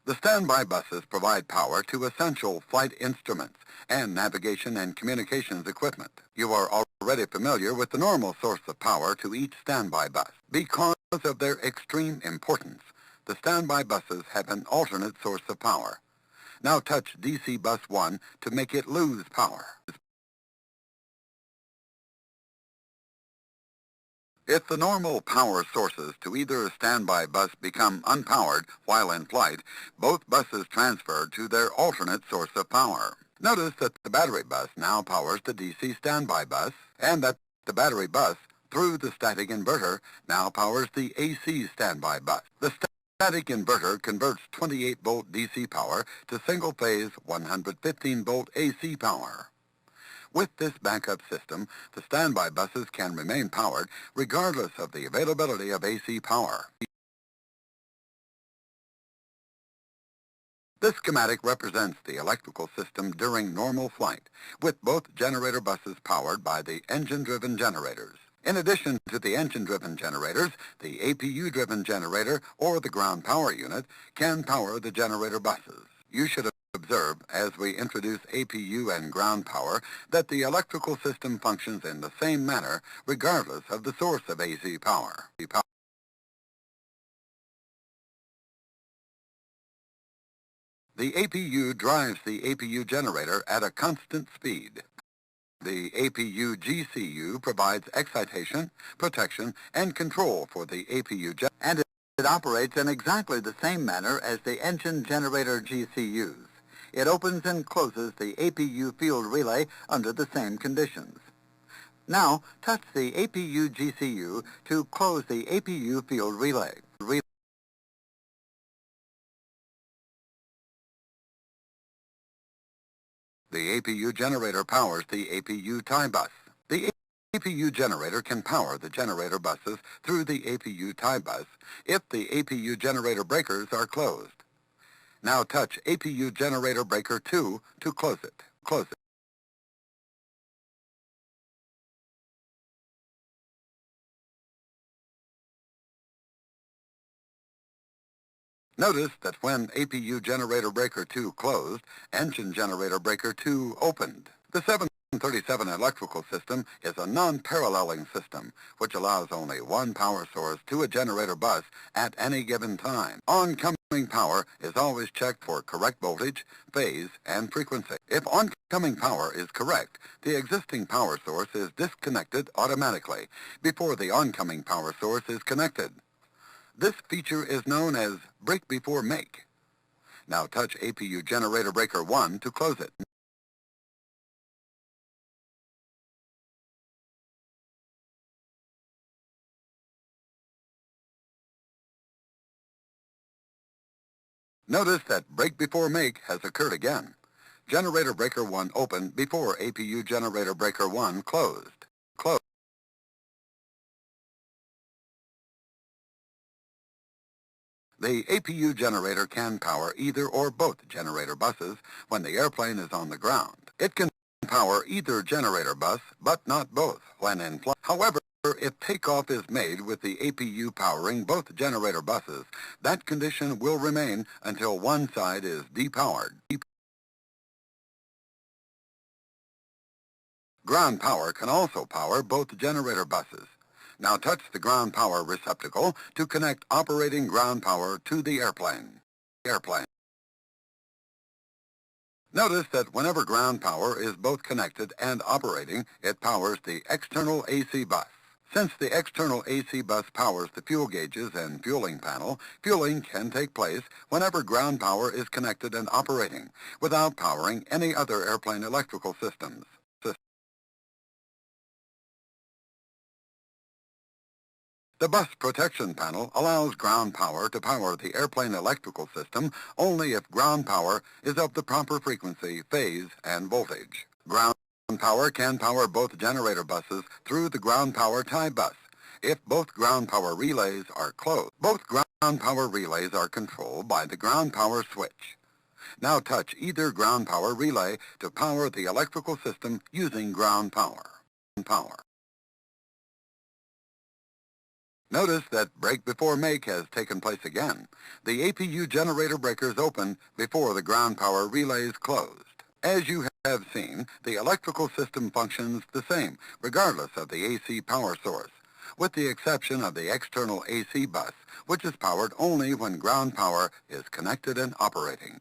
The standby buses provide power to essential flight instruments and navigation and communications equipment. You are already familiar with the normal source of power to each standby bus. Because of their extreme importance, the standby buses have an alternate source of power. Now touch DC bus 1 to make it lose power. If the normal power sources to either standby bus become unpowered while in flight, both buses transfer to their alternate source of power. Notice that the battery bus now powers the DC standby bus, and that the battery bus, through the static inverter, now powers the AC standby bus. The static inverter converts 28-volt DC power to single-phase 115-volt AC power. With this backup system, the standby buses can remain powered regardless of the availability of AC power. This schematic represents the electrical system during normal flight, with both generator buses powered by the engine-driven generators. In addition to the engine-driven generators, the APU-driven generator or the ground power unit can power the generator buses. You should observe, as we introduce APU and ground power, that the electrical system functions in the same manner regardless of the source of AC power. The APU drives the APU generator at a constant speed. The APU GCU provides excitation, protection, and control for the APU generator, and it operates in exactly the same manner as the engine generator GCUs. It opens and closes the APU field relay under the same conditions. Now, touch the APU GCU to close the APU field relay. The APU generator powers the APU tie bus. The APU generator can power the generator buses through the APU tie bus if the APU generator breakers are closed. Now touch APU generator breaker 2 to close it. Notice that when APU generator breaker 2 closed, engine generator breaker 2 opened. The 737 electrical system is a non-paralleling system, which allows only one power source to a generator bus at any given time. Oncoming power is always checked for correct voltage, phase, and frequency. If oncoming power is correct, the existing power source is disconnected automatically before the oncoming power source is connected. This feature is known as break before make. Now touch APU generator breaker 1 to close it. Notice that break before make has occurred again. Generator breaker 1 opened before APU generator breaker 1 closed. The APU generator can power either or both generator buses when the airplane is on the ground. It can power either generator bus, but not both when in flight. However, if takeoff is made with the APU powering both generator buses, that condition will remain until one side is depowered. Ground power can also power both generator buses. Now touch the ground power receptacle to connect operating ground power to the airplane. Notice that whenever ground power is both connected and operating, it powers the external AC bus. Since the external AC bus powers the fuel gauges and fueling panel, fueling can take place whenever ground power is connected and operating, without powering any other airplane electrical systems. The bus protection panel allows ground power to power the airplane electrical system only if ground power is of the proper frequency, phase, and voltage. Ground power can power both generator buses through the ground power tie bus if both ground power relays are closed. Both ground power relays are controlled by the ground power switch. Now touch either ground power relay to power the electrical system using ground power. Notice that brake before make has taken place again. The APU generator breakers opened before the ground power relays closed. As you have seen, the electrical system functions the same, regardless of the AC power source, with the exception of the external AC bus, which is powered only when ground power is connected and operating.